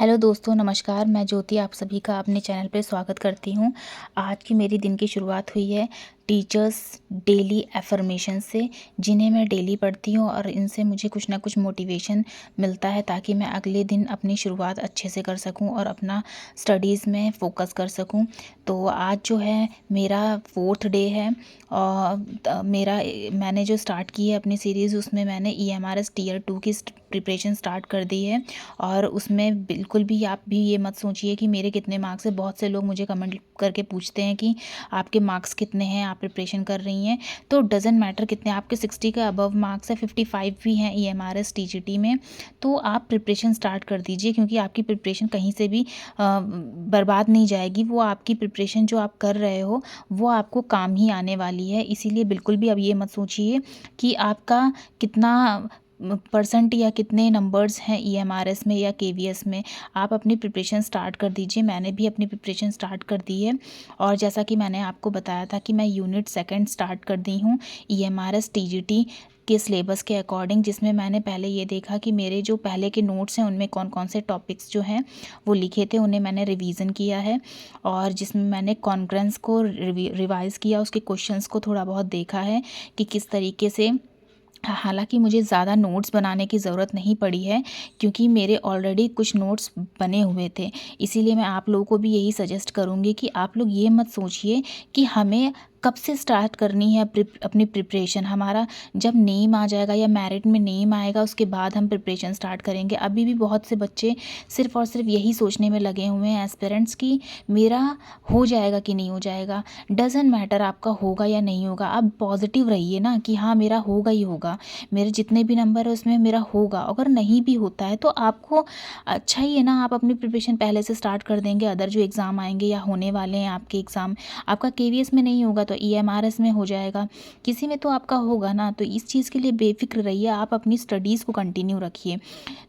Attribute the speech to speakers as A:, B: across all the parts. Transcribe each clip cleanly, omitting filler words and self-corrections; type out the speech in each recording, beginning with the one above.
A: Hello दोस्तों, नमस्कार। मैं ज्योति आप सभी का अपने चैनल पे स्वागत करती हूँ। आज की मेरी दिन की शुरुआत हुई है टीचर्स डेली एफर्मेशन से, जिन्हें मैं डेली पढ़ती हूँ और इनसे मुझे कुछ ना कुछ मोटिवेशन मिलता है ताकि मैं अगले दिन अपनी शुरुआत अच्छे से कर सकूँ और अपना स्टडीज़ में फ़ोकस कर सकूँ। तो आज जो है मेरा 4th डे है और मैंने जो स्टार्ट की है अपनी सीरीज़, उसमें मैंने EMRS टीयर 2 की प्रिपरेशन स्टार्ट कर दी है। और उसमें बिल्कुल भी आप भी ये मत सोचिए कि मेरे कितने मार्क्स है। बहुत से लोग मुझे कमेंट करके पूछते हैं कि आपके मार्क्स कितने हैं, आप प्रिपरेशन कर रही हैं। तो डज़न्ट मैटर कितने आपके, 60 के अबव मार्क्स है, 55 भी हैं EMRS TGT में, तो आप प्रिपरेशन स्टार्ट कर दीजिए, क्योंकि आपकी प्रिपरेशन कहीं से भी बर्बाद नहीं जाएगी। वो आपकी प्रिपरेशन जो आप कर रहे हो वो आपको काम ही आने वाली है। इसीलिए बिल्कुल भी अब ये मत सोचिए कि आपका कितना परसेंट या कितने नंबर्स हैं EMRS में या KVS में। आप अपनी प्रिपरेशन स्टार्ट कर दीजिए। मैंने भी अपनी प्रिपरेशन स्टार्ट कर दी है और जैसा कि मैंने आपको बताया था कि मैं यूनिट 2 स्टार्ट कर दी हूँ EMRS TGT के सिलेबस के अकॉर्डिंग, जिसमें मैंने पहले ये देखा कि मेरे जो पहले के नोट्स हैं उनमें कौन कौन से टॉपिक्स जो हैं वो लिखे थे, उन्हें मैंने रिवीजन किया है और जिसमें मैंने कॉन्करेंस को रिवाइज़ किया, उसके क्वेश्चंस को थोड़ा बहुत देखा है कि किस तरीके से। हालांकि मुझे ज़्यादा नोट्स बनाने की ज़रूरत नहीं पड़ी है, क्योंकि मेरे ऑलरेडी कुछ नोट्स बने हुए थे। इसीलिए मैं आप लोगों को भी यही सजेस्ट करूँगी कि आप लोग ये मत सोचिए कि हमें कब से स्टार्ट करनी है अपनी प्रिपरेशन। हमारा जब नेम आ जाएगा या मेरिट में नेम आएगा उसके बाद हम प्रिपरेशन स्टार्ट करेंगे। अभी भी बहुत से बच्चे सिर्फ़ और सिर्फ यही सोचने में लगे हुए हैं एस्पिरेंट्स कि मेरा हो जाएगा कि नहीं हो जाएगा। डज़न्ट मैटर आपका होगा या नहीं होगा, आप पॉजिटिव रहिए ना कि हाँ मेरा होगा ही होगा, मेरे जितने भी नंबर है उसमें मेरा होगा। अगर नहीं भी होता है तो आपको अच्छा ही है ना, आप अपनी प्रिपरेशन पहले से स्टार्ट कर देंगे। अदर जो एग्ज़ाम आएंगे या होने वाले हैं आपके एग्ज़ाम, आपका KVS में नहीं होगा तो EMRS में हो जाएगा, किसी में तो आपका होगा ना। तो इस चीज़ के लिए बेफिक्र रहिए, आप अपनी स्टडीज़ को कंटिन्यू रखिए।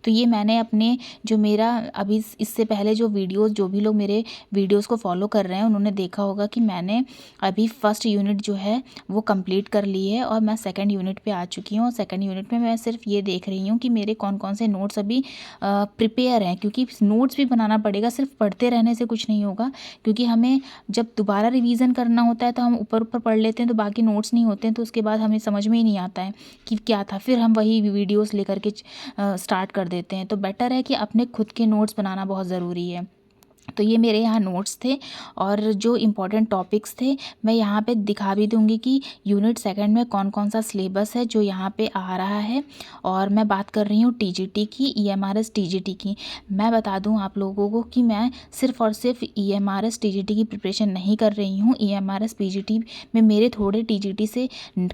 A: तो ये मैंने अपने जो मेरा अभी इससे पहले जो वीडियोज़, जो भी लोग मेरे वीडियोज़ को फॉलो कर रहे हैं उन्होंने देखा होगा कि मैंने अभी फर्स्ट यूनिट जो है वो कंप्लीट कर ली है और मैं सेकंड यूनिट पे आ चुकी हूँ। सेकंड यूनिट में मैं सिर्फ ये देख रही हूँ कि मेरे कौन कौन से नोट्स अभी प्रिपेयर हैं, क्योंकि नोट्स भी बनाना पड़ेगा, सिर्फ पढ़ते रहने से कुछ नहीं होगा। क्योंकि हमें जब दोबारा रिवीजन करना होता है तो हम ऊपर ऊपर पढ़ लेते हैं, तो बाकी नोट्स नहीं होते हैं, तो उसके बाद हमें समझ में ही नहीं आता है कि क्या था, फिर हम वही वीडियोस लेकर के स्टार्ट कर देते हैं। तो बेटर है कि अपने खुद के नोट्स बनाना बहुत ज़रूरी है। तो ये मेरे यहाँ नोट्स थे और जो इम्पोर्टेंट टॉपिक्स थे मैं यहाँ पे दिखा भी दूँगी कि यूनिट 2 में कौन कौन सा सिलेबस है जो यहाँ पे आ रहा है। और मैं बात कर रही हूँ TGT की, EMRS TGT की। मैं बता दूँ आप लोगों को कि मैं सिर्फ़ और सिर्फ EMRS TGT की प्रिपरेशन नहीं कर रही हूँ। EMRS PGT में मेरे थोड़े TGT से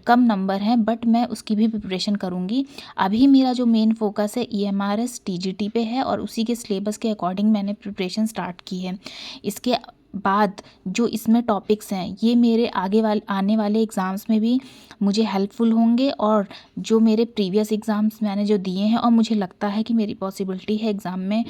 A: कम नंबर हैं, बट मैं उसकी भी प्रिपरेशन करूँगी। अभी मेरा जो मेन फोकस है EMRS TGT पे है और उसी के सिलेबस के अकॉर्डिंग मैंने प्रिपरेशन स्टार्ट की है। इसके बाद जो इसमें टॉपिक्स हैं ये मेरे आने वाले एग्ज़ाम्स में भी मुझे हेल्पफुल होंगे, और जो मेरे प्रीवियस एग्ज़ाम्स मैंने जो दिए हैं और मुझे लगता है कि मेरी पॉसिबिलिटी है एग्ज़ाम में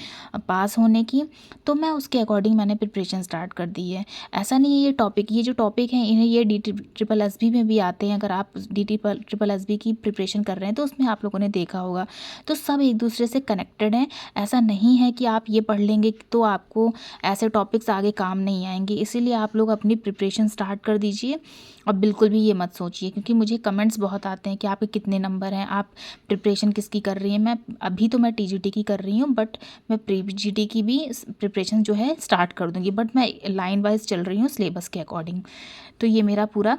A: पास होने की, तो मैं उसके अकॉर्डिंग मैंने प्रिपरेशन स्टार्ट कर दी है। ऐसा नहीं है ये जो टॉपिक हैं इन्हें ये DSSB में भी आते हैं। अगर आप DSSB की प्रिपरेशन कर रहे हैं तो उसमें आप लोगों ने देखा होगा। तो सब एक दूसरे से कनेक्टेड हैं। ऐसा नहीं है कि आप ये पढ़ लेंगे तो आपको ऐसे टॉपिक्स आगे काम नहीं आएंगे। इसीलिए आप लोग अपनी प्रिपरेशन स्टार्ट कर दीजिए और बिल्कुल भी ये मत सोचिए, क्योंकि मुझे कमेंट्स बहुत आते हैं कि आपके कितने नंबर हैं, आप प्रिपरेशन किसकी कर रही हैं। मैं TGT की कर रही हूँ, बट मैं PGT की भी प्रिपरेशन जो है स्टार्ट कर दूँगी, बट मैं लाइन वाइज चल रही हूँ सिलेबस के अकॉर्डिंग। तो ये मेरा पूरा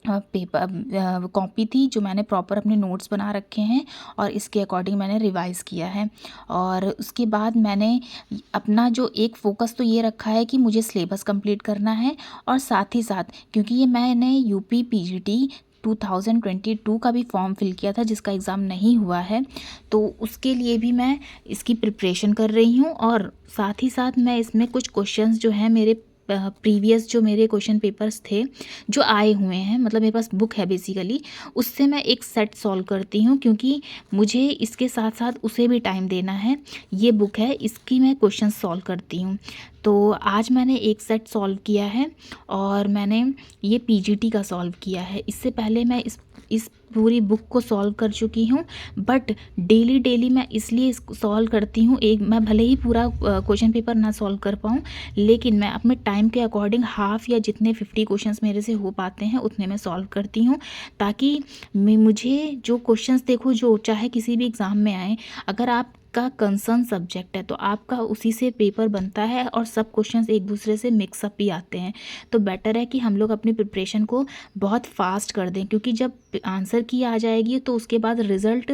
A: पेपर कॉपी थी जो मैंने प्रॉपर अपने नोट्स बना रखे हैं और इसके अकॉर्डिंग मैंने रिवाइज़ किया है। और उसके बाद मैंने अपना जो एक फ़ोकस तो ये रखा है कि मुझे सिलेबस कंप्लीट करना है, और साथ ही साथ क्योंकि ये मैंने UP PGT 2022 का भी फॉर्म फिल किया था जिसका एग्ज़ाम नहीं हुआ है, तो उसके लिए भी मैं इसकी प्रिपरेशन कर रही हूँ। और साथ ही साथ मैं इसमें कुछ क्वेश्चंस जो हैं मेरे प्रीवियस जो मेरे क्वेश्चन पेपर्स थे जो आए हुए हैं, मतलब मेरे पास बुक है बेसिकली, उससे मैं एक सेट सॉल्व करती हूँ, क्योंकि मुझे इसके साथ साथ उसे भी टाइम देना है। ये बुक है, इसकी मैं क्वेश्चन सॉल्व करती हूँ। तो आज मैंने एक सेट सॉल्व किया है और मैंने ये PGT का सॉल्व किया है। इससे पहले मैं इस पूरी बुक को सॉल्व कर चुकी हूँ। बट डेली मैं इसलिए इसको सॉल्व करती हूँ, एक मैं भले ही पूरा क्वेश्चन पेपर ना सॉल्व कर पाऊँ, लेकिन मैं अपने टाइम के अकॉर्डिंग हाफ़ या जितने 50 क्वेश्चंस मेरे से हो पाते हैं उतने मैं सॉल्व करती हूँ, ताकि मुझे जो क्वेश्चंस देखो जो चाहे किसी भी एग्ज़ाम में आए, अगर आप का कंसर्न सब्जेक्ट है तो आपका उसी से पेपर बनता है और सब क्वेश्चंस एक दूसरे से मिक्सअप ही आते हैं। तो बेटर है कि हम लोग अपनी प्रिपरेशन को बहुत फास्ट कर दें, क्योंकि जब आंसर की आ जाएगी तो उसके बाद रिज़ल्ट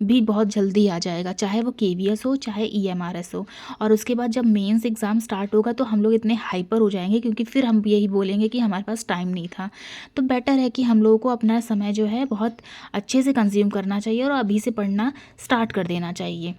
A: भी बहुत जल्दी आ जाएगा, चाहे वो केवीएस हो चाहे ईएमआरएस हो। और उसके बाद जब मेंस एग्ज़ाम स्टार्ट होगा तो हम लोग इतने हाइपर हो जाएंगे, क्योंकि फिर हम यही बोलेंगे कि हमारे पास टाइम नहीं था। तो बेटर है कि हम लोगों को अपना समय जो है बहुत अच्छे से कंज्यूम करना चाहिए और अभी से पढ़ना स्टार्ट कर देना चाहिए।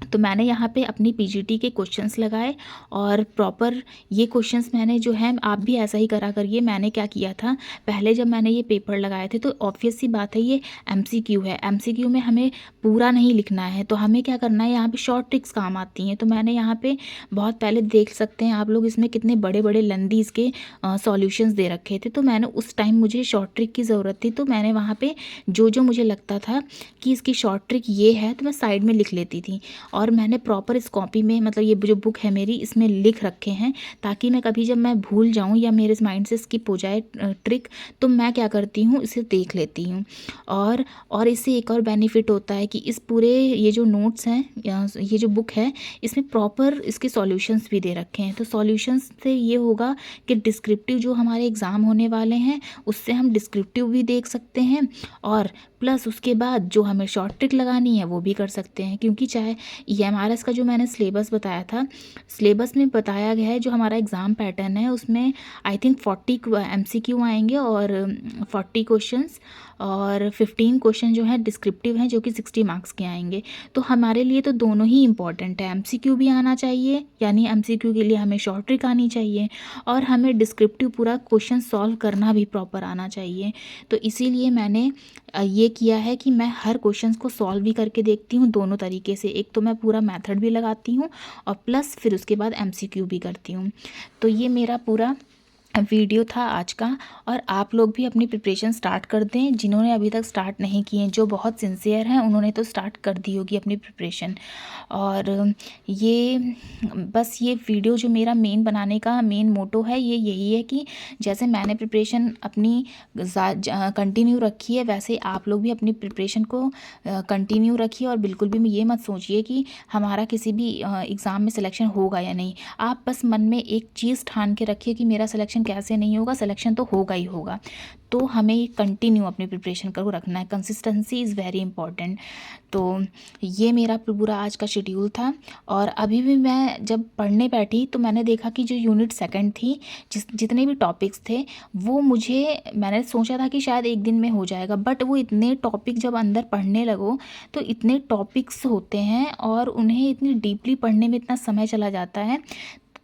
A: तो मैंने यहाँ पे अपनी पीजीटी के क्वेश्चंस लगाए और प्रॉपर ये क्वेश्चंस मैंने जो है, आप भी ऐसा ही करा करिए। मैंने क्या किया था, पहले जब मैंने ये पेपर लगाए थे तो ऑब्वियस सी बात है ये एमसीक्यू है, एमसीक्यू में हमें पूरा नहीं लिखना है, तो हमें क्या करना है, यहाँ पे शॉर्ट ट्रिक्स काम आती हैं। तो मैंने यहाँ पे बहुत पहले देख सकते हैं आप लोग, इसमें कितने बड़े बड़े लंदी इसके सॉल्यूशंस दे रखे थे। तो मैंने उस टाइम मुझे शॉर्ट ट्रिक की ज़रूरत थी, तो मैंने वहाँ पे जो मुझे लगता था कि इसकी शॉर्ट ट्रिक ये है तो मैं साइड में लिख लेती थी। और मैंने प्रॉपर इस कॉपी में, मतलब ये जो बुक है मेरी, इसमें लिख रखे हैं, ताकि मैं कभी जब मैं भूल जाऊं या मेरे माइंड से स्किप हो जाए ट्रिक, तो मैं क्या करती हूँ, इसे देख लेती हूँ। और इससे एक और बेनिफिट होता है कि इस पूरे ये जो नोट्स हैं या ये जो बुक है, इसमें प्रॉपर इसके सॉल्यूशंस भी दे रखे हैं। तो सॉल्यूशंस से ये होगा कि डिस्क्रिप्टिव जो हमारे एग्ज़ाम होने वाले हैं उससे हम डिस्क्रिप्टिव भी देख सकते हैं, और प्लस उसके बाद जो हमें शॉर्ट ट्रिक लगानी है वो भी कर सकते हैं। क्योंकि चाहे ईएमआरएस का जो मैंने सिलेबस बताया था, सिलेबस में बताया गया है जो हमारा एग्ज़ाम पैटर्न है उसमें आई थिंक 40 एमसीक्यू आएंगे और 40 क्वेश्चंस और 15 क्वेश्चन जो है डिस्क्रिप्टिव हैं, जो कि 60 मार्क्स के आएंगे। तो हमारे लिए तो दोनों ही इम्पॉर्टेंट है, एमसीक्यू भी आना चाहिए, यानी एमसीक्यू के लिए हमें शॉर्ट ट्रिक आनी चाहिए, और हमें डिस्क्रिप्टिव पूरा क्वेश्चन सॉल्व करना भी प्रॉपर आना चाहिए। तो इसीलिए मैंने ये किया है कि मैं हर क्वेश्चंस को सॉल्व भी करके देखती हूँ दोनों तरीके से। एक तो मैं पूरा मेथड भी लगाती हूँ और प्लस फिर उसके बाद एमसीक्यू भी करती हूँ। तो ये मेरा पूरा वीडियो था आज का, और आप लोग भी अपनी प्रिपरेशन स्टार्ट कर दें। जिन्होंने अभी तक स्टार्ट नहीं किए, जो बहुत सिंसियर हैं उन्होंने तो स्टार्ट कर दी होगी अपनी प्रिपरेशन। और ये बस ये वीडियो जो मेरा मेन बनाने का मेन मोटो है ये यही है कि जैसे मैंने प्रिपरेशन अपनी कंटिन्यू रखी है, वैसे आप लोग भी अपनी प्रिपरेशन को कंटिन्यू रखिए। और बिल्कुल भी ये मत सोचिए कि हमारा किसी भी एग्ज़ाम में सिलेक्शन होगा या नहीं। आप बस मन में एक चीज़ ठान के रखिए कि मेरा सिलेक्शन कैसे नहीं होगा, सिलेक्शन तो होगा ही होगा। तो हमें कंटिन्यू अपनी प्रिपरेशन को रखना है, कंसिस्टेंसी इज़ वेरी इंपॉर्टेंट। तो ये मेरा पूरा आज का शेड्यूल था। और अभी भी मैं जब पढ़ने बैठी तो मैंने देखा कि जो यूनिट सेकंड थी, जितने भी टॉपिक्स थे वो मैंने सोचा था कि शायद एक दिन में हो जाएगा, बट वो इतने टॉपिक जब अंदर पढ़ने लगो तो इतने टॉपिक्स होते हैं और उन्हें इतनी डीपली पढ़ने में इतना समय चला जाता है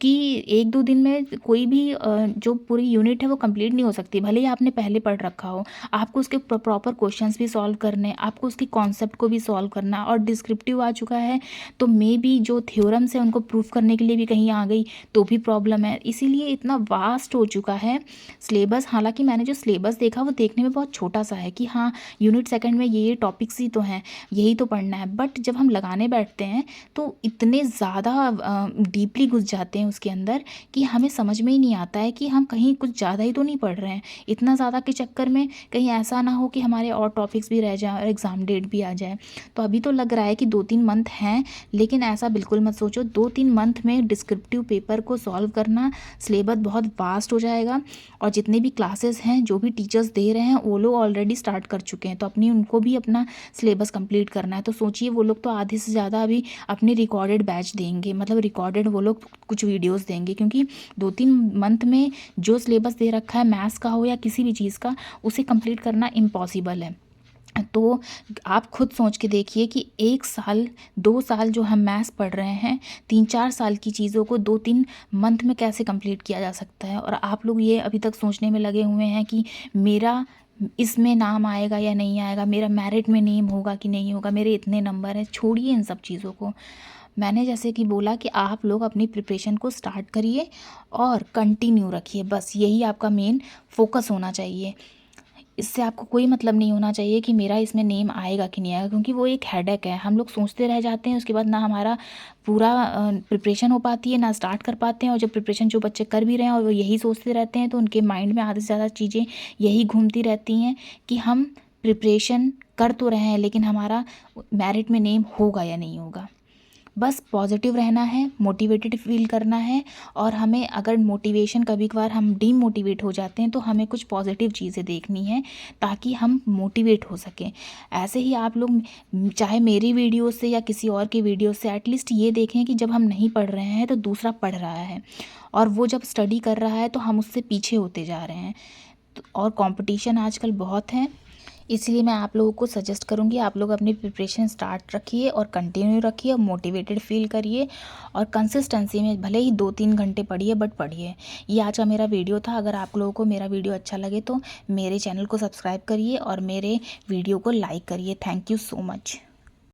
A: कि एक दो दिन में कोई भी जो पूरी यूनिट है वो कंप्लीट नहीं हो सकती, भले ही आपने पहले पढ़ रखा हो। आपको उसके प्रॉपर क्वेश्चंस भी सॉल्व करने, आपको उसकी कॉन्सेप्ट को भी सॉल्व करना, और डिस्क्रिप्टिव आ चुका है तो मे बी जो थ्योरम्स है उनको प्रूफ करने के लिए भी कहीं आ गई तो भी प्रॉब्लम है। इसीलिए इतना वास्ट हो चुका है सिलेबस। हालाँकि मैंने जो सिलेबस देखा वो देखने में बहुत छोटा सा है कि हाँ यूनिट सेकेंड में ये टॉपिक्स ही तो हैं, यही तो पढ़ना है, बट जब हम लगाने बैठते हैं तो इतने ज़्यादा डीपली घुस जाते हैं उसके अंदर कि हमें समझ में ही नहीं आता है कि हम कहीं कुछ ज़्यादा ही तो नहीं पढ़ रहे हैं। इतना ज़्यादा के चक्कर में कहीं ऐसा ना हो कि हमारे और टॉपिक्स भी रह जाए और एग्ज़ाम डेट भी आ जाए। तो अभी तो लग रहा है कि 2-3 मंथ हैं, लेकिन ऐसा बिल्कुल मत सोचो। 2-3 मंथ में डिस्क्रिप्टिव पेपर को सॉल्व करना, सिलेबस बहुत वास्ट हो जाएगा। और जितने भी क्लासेस हैं, जो भी टीचर्स दे रहे हैं, वो लोग ऑलरेडी स्टार्ट कर चुके हैं, तो उनको भी अपना सिलेबस कंप्लीट करना है। तो सोचिए वो लोग तो आधे से ज़्यादा अभी अपनी रिकॉर्डेड बैच देंगे, मतलब रिकॉर्डेड वो लोग कुछ वीडियोस देंगे, क्योंकि 2-3 मंथ में जो सिलेबस दे रखा है मैथ्स का हो या किसी भी चीज़ का, उसे कंप्लीट करना इम्पॉसिबल है। तो आप खुद सोच के देखिए कि 1 साल 2 साल जो हम मैथ्स पढ़ रहे हैं, 3-4 साल की चीज़ों को 2-3 मंथ में कैसे कंप्लीट किया जा सकता है। और आप लोग ये अभी तक सोचने में लगे हुए हैं कि मेरा इसमें नाम आएगा या नहीं आएगा, मेरा मेरिट में नेम होगा कि नहीं होगा, मेरे इतने नंबर हैं। छोड़िए इन सब चीज़ों को। मैंने जैसे कि बोला कि आप लोग अपनी प्रिपरेशन को स्टार्ट करिए और कंटिन्यू रखिए, बस यही आपका मेन फोकस होना चाहिए। इससे आपको कोई मतलब नहीं होना चाहिए कि मेरा इसमें नेम आएगा कि नहीं आएगा, क्योंकि वो एक हेडेक है। हम लोग सोचते रह जाते हैं, उसके बाद ना हमारा पूरा प्रिपरेशन हो पाती है, ना स्टार्ट कर पाते हैं। और जब प्रिपरेशन जो बच्चे कर भी रहे हैं और वो यही सोचते रहते हैं, तो उनके माइंड में आधे से ज़्यादा चीज़ें यही घूमती रहती हैं कि हम प्रिपरेशन कर तो रहे हैं, लेकिन हमारा मेरिट में नेम होगा या नहीं होगा। बस पॉजिटिव रहना है, मोटिवेटेड फील करना है। और हमें अगर मोटिवेशन कभी कभार हम डीमोटिवेट हो जाते हैं, तो हमें कुछ पॉजिटिव चीज़ें देखनी है ताकि हम मोटिवेट हो सकें। ऐसे ही आप लोग चाहे मेरी वीडियो से या किसी और की वीडियो से एटलीस्ट ये देखें कि जब हम नहीं पढ़ रहे हैं तो दूसरा पढ़ रहा है, और वो जब स्टडी कर रहा है तो हम उससे पीछे होते जा रहे हैं। और कंपटीशन आजकल बहुत है, इसलिए मैं आप लोगों को सजेस्ट करूँगी आप लोग अपनी प्रिपरेशन स्टार्ट रखिए और कंटिन्यू रखिए और मोटिवेटेड फील करिए। और कंसिस्टेंसी में भले ही 2-3 घंटे पढ़िए, बट पढ़िए। ये आज का मेरा वीडियो था। अगर आप लोगों को मेरा वीडियो अच्छा लगे तो मेरे चैनल को सब्सक्राइब करिए और मेरे वीडियो को लाइक करिए। Thank you so much.